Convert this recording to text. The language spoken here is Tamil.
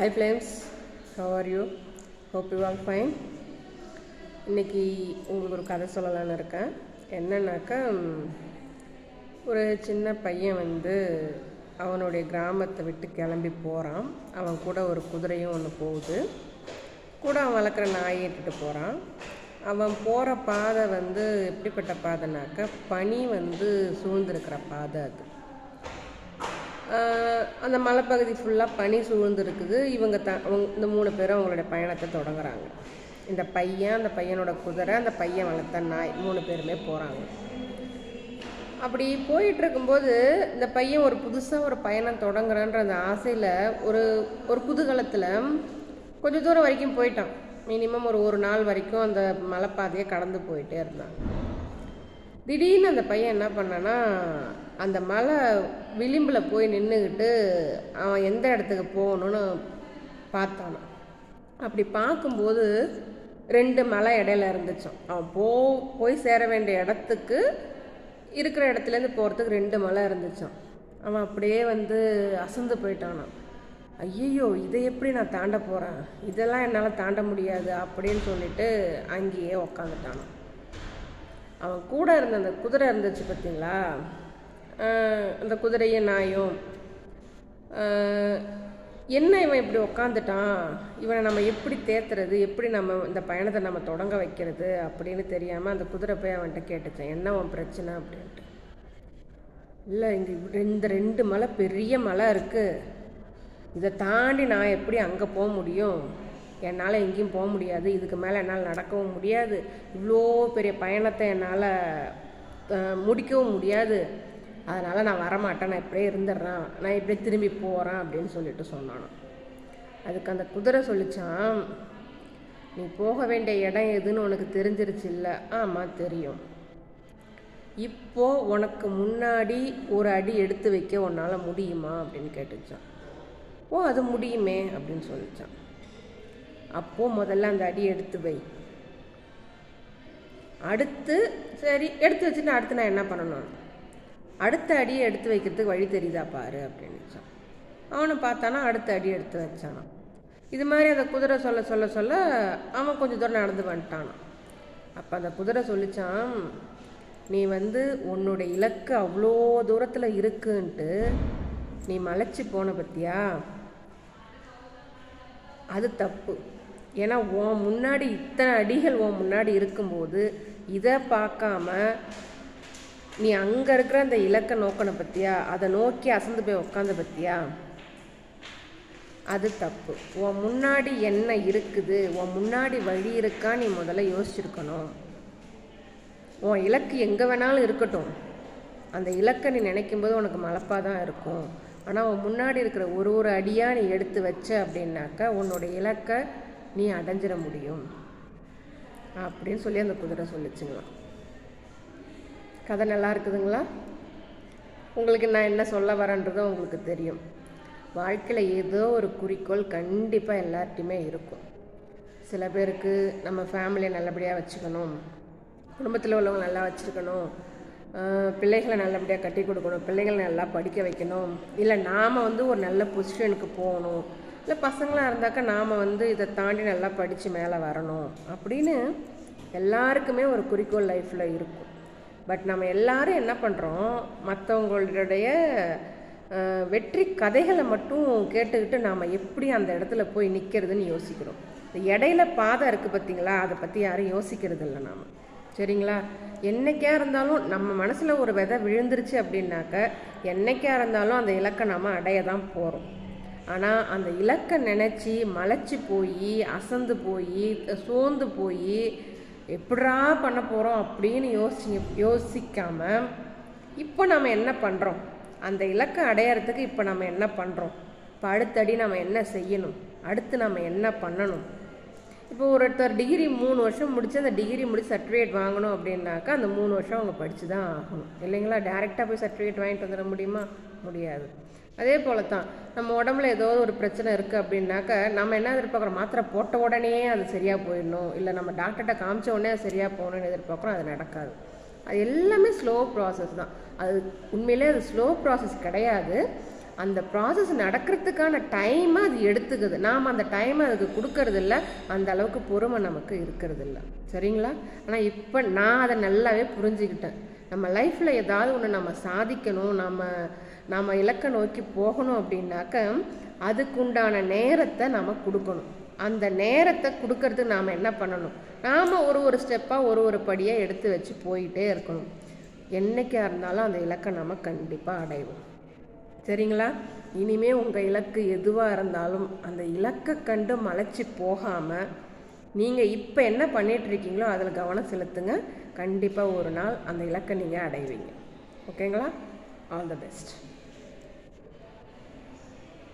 Hi friends, how are you? Hope you all fine. இன்னைக்கு உங்களுக்கு ஒரு கதை சொல்லலாம்னு இருக்கேன். என்னன்னாக்கா ஒரு சின்ன பையன் அவனுடைய கிராமத்தை விட்டு கிளம்பி போகிறான். அவன் கூட ஒரு குதிரையும் ஒன்று போகுது. கூட அவன் வளர்க்குற நாயை இட்டுட்டு போகிறான். அவன் போகிற பாதை எப்படிப்பட்ட பாதைனாக்கா பனி சூழ்ந்திருக்கிற பாதை அது. அந்த மலைப்பகுதி ஃபுல்லாக பனி சூழ்ந்துருக்குது. இந்த 3 பேரும் அவங்களுடைய பயணத்தை தொடங்குறாங்க. இந்த பையன், அந்த பையனோட குதிரை, அந்த பையன் வளர்த்த நாய் 3 பேருமே போகிறாங்க. அப்படி போயிட்டுருக்கும்போது இந்த பையன் ஒரு புதுசாக ஒரு பயணம் தொடங்குறான்ற அந்த ஆசையில் ஒரு குதூகலத்தில் கொஞ்சம் தூரம் வரைக்கும் போயிட்டான். மினிமம் ஒரு நாள் வரைக்கும் அந்த மலைப்பாதையை கடந்து போயிட்டே இருந்தான். திடீர்னு அந்த பையன் என்ன பண்ணான்னா, அந்த மலை விளிம்பில் போய் நின்றுக்கிட்டு அவன் எந்த இடத்துக்கு போகணுன்னு பார்த்தானான். அப்படி பார்க்கும்போது 2 மலை இடையில இருந்துச்சான். அவன் போய் சேர வேண்டிய இடத்துக்கு இருக்கிற இடத்துலேருந்து போகிறதுக்கு 2 மலை இருந்துச்சான். அவன் அப்படியே அசந்து போயிட்டானான். ஐயோ, இதை எப்படி நான் தாண்ட போகிறேன், இதெல்லாம் என்னால் தாண்ட முடியாது அப்படின்னு சொல்லிட்டு அங்கேயே உக்காந்துட்டானான். அவன் கூட இருந்த அந்த குதிரை இருந்துச்சு பார்த்தீங்களா, அந்த குதிரையும் நாயும், என்ன இவன் இப்படி உக்காந்துட்டான், இவனை நம்ம எப்படி தேத்துறது, எப்படி நம்ம இந்த பயணத்தை நம்ம தொடங்க வைக்கிறது அப்படின்னு தெரியாமல் அந்த குதிரை போய் அவன்கிட்ட கேட்டுச்சேன், என்ன உன் பிரச்சனை அப்படின்ட்டு. இல்லை, இங்கே இந்த 2 மலை பெரிய மலை இருக்குது, இதை தாண்டி நான் எப்படி அங்கே போக முடியும், என்னால் எங்கேயும் போக முடியாது, இதுக்கு மேலே என்னால் நடக்கவும் முடியாது, இவ்வளோ பெரிய பயணத்தை என்னால் முடிக்கவும் முடியாது, அதனால் நான் வரமாட்டேன், நான் இப்படியே இருந்துடுறேன், நான் இப்படியே திரும்பி போகிறேன் அப்படின்னு சொல்லிட்டு சொன்னானோ. அதுக்கு அந்த குதிரை சொல்லிச்சான், நீ போக வேண்டிய இடம் எதுன்னு உனக்கு தெரிஞ்சிருச்சு இல்லை? ஆமாம் தெரியும். இப்போ உனக்கு முன்னாடி ஒரு அடி எடுத்து வைக்க உன்னால் முடியுமா அப்படின்னு கேட்டுச்சான். ஓ, அது முடியுமே அப்படின்னு சொல்லிச்சான். அப்போது முதல்ல அந்த அடி எடுத்து வை, அடுத்து சரி எடுத்து வச்சுட்டு அடுத்து நான் என்ன பண்ணணும், அடுத்த அடியை எடுத்து வைக்கிறதுக்கு வழி தெரியுதா பாரு அப்படின்னுச்சான். அவனை பார்த்தானா அடுத்த அடி எடுத்து வச்சானா. இது மாதிரி அந்த குதிரை சொல்ல சொல்ல சொல்ல அவன் கொஞ்சம் தூரம் நடந்து வந்துட்டானான். அப்போ அந்த குதிரை சொல்லிச்சான், நீ உன்னுடைய இலக்கு அவ்வளோ தூரத்தில் இருக்குன்ட்டு நீ மலைச்சி போன பத்தியா, அது தப்பு. ஏன்னா உன் முன்னாடி இத்தனை அடிகள் உன் முன்னாடி இருக்கும்போது இதை பார்க்காம நீ அங்கே இருக்கிற அந்த இலக்கை நோக்கண பற்றியா, அதை நோக்கி அசந்து போய் உக்காந்த பற்றியா, அது தப்பு. உன் முன்னாடி என்ன இருக்குது, உன் முன்னாடி வழி இருக்கா, நீ முதல்ல யோசிச்சிருக்கணும். உன் இலக்கு எங்கே வேணாலும் இருக்கட்டும், அந்த இலக்கை நீ நினைக்கும்போது உனக்கு மலைப்பாக தான் இருக்கும். ஆனால் உன் முன்னாடி இருக்கிற ஒரு அடியாக நீ எடுத்து வச்ச அப்படின்னாக்கா உன்னோட இலக்கை நீ அடைஞ்சிட முடியும் அப்படின்னு சொல்லி அந்த குதிரை சொல்லிச்சுங்களா. கதை நல்லா இருக்குதுங்களா? உங்களுக்கு நான் என்ன சொல்ல வரேன்றதும் உங்களுக்கு தெரியும். வாழ்க்கையில் ஏதோ ஒரு குறிக்கோள் கண்டிப்பாக எல்லார்ட்டையுமே இருக்கும். சில பேருக்கு நம்ம ஃபேமிலியை நல்லபடியாக வச்சுக்கணும், குடும்பத்தில் உள்ளவங்க நல்லா வச்சுருக்கணும், பிள்ளைகளை நல்லபடியாக கட்டி கொடுக்கணும், பிள்ளைகளை நல்லா படிக்க வைக்கணும், இல்லை நாம் ஒரு நல்ல பொசிஷனுக்கு போகணும், இல்லை பசங்களாக இருந்தாக்கா நாம் இதை தாண்டி நல்லா படித்து மேலே வரணும் அப்படின்னு எல்லாருக்குமே ஒரு குறிக்கோள் லைஃப்பில் இருக்கும். பட் நம்ம எல்லாரும் என்ன பண்ணுறோம், மற்றவங்களுடைய வெற்றி கதைகளை மட்டும் கேட்டுக்கிட்டு நாம் எப்படி அந்த இடத்துல போய் நிற்கிறதுன்னு யோசிக்கிறோம். இடையில பாதை இருக்குது பார்த்தீங்களா, அதை பற்றி யாரும் யோசிக்கிறது இல்லை நாம். சரிங்களா? என்றைக்கா இருந்தாலும் நம்ம மனசில் ஒரு விதை விழுந்துருச்சு அப்படின்னாக்க என்றைக்கா இருந்தாலும் அந்த இலக்கை நாம் அடைய தான் போகிறோம். ஆனால் அந்த இலக்கை நினச்சி மலைச்சி போய் அசந்து போய் சோர்ந்து போய் எப்படா பண்ண போகிறோம் அப்படின்னு யோசிக்காமல் இப்போ நம்ம என்ன பண்ணுறோம், அந்த இலக்கை அடையிறதுக்கு இப்போ நம்ம என்ன பண்ணுறோம், இப்போ அடுத்தடி நம்ம என்ன செய்யணும், அடுத்து நம்ம என்ன பண்ணணும். இப்போ ஒருத்தர் டிகிரி 3 வருஷம் முடித்து அந்த டிகிரி முடிச்சு சர்டிஃபிகேட் வாங்கணும் அப்படின்னாக்கா அந்த 3 வருஷம் அவங்க படித்து தான் ஆகணும் இல்லைங்களா? டேரெக்டாக போய் சர்டிஃபிகேட் வாங்கிட்டு வந்துட முடியுமா? முடியாது. அதே போல தான் நம்ம உடம்புல ஏதோ ஒரு பிரச்சனை இருக்குது அப்படின்னாக்கா நம்ம என்ன எதிர்பார்க்குறோம், மாத்திரை போட்ட உடனே அது சரியாக போயிடணும், இல்லை நம்ம டாக்டர்கிட்ட காமிச்ச உடனே அது சரியாக போகணும்னு எதிர்பார்க்குறோம். அது நடக்காது. அது எல்லாமே ஸ்லோ ப்ராசஸ் தான். அது உண்மையிலே அது ஸ்லோ ப்ராசஸ் கிடையாது. அந்த ப்ராசஸ் நடக்கிறதுக்கான டைமை அது எடுத்துக்குது. நாம் அந்த டைமை அதுக்கு கொடுக்கறது இல்லை, அந்த அளவுக்கு பொறுமை நமக்கு இருக்கிறது இல்லை. சரிங்களா? ஆனால் இப்போ நான் அதை நல்லாவே புரிஞ்சுக்கிட்டேன். நம்ம லைஃப்பில் ஏதாவது ஒன்று நம்ம சாதிக்கணும், நம்ம இலக்கை நோக்கி போகணும் அப்படின்னாக்க அதுக்குண்டான நேரத்தை நம்ம கொடுக்கணும். அந்த நேரத்தை கொடுக்கறதுக்கு நாம் என்ன பண்ணணும், நாம் ஒரு ஸ்டெப்பாக ஒரு படியாக எடுத்து வச்சு போயிட்டே இருக்கணும். என்றைக்கா இருந்தாலும் அந்த இலக்கை நம்ம கண்டிப்பாக அடைவோம். சரிங்களா? இனிமே உங்கள் இலக்கு எதுவாக இருந்தாலும் அந்த இலக்கை கண்டு மலைச்சி போகாமல் நீங்கள் இப்போ என்ன பண்ணிகிட்ருக்கீங்களோ அதில் கவனம் செலுத்துங்க. கண்டிப்பாக ஒரு நாள் அந்த இலக்கை நீங்கள் அடைவீங்க. ஓகேங்களா? All the best.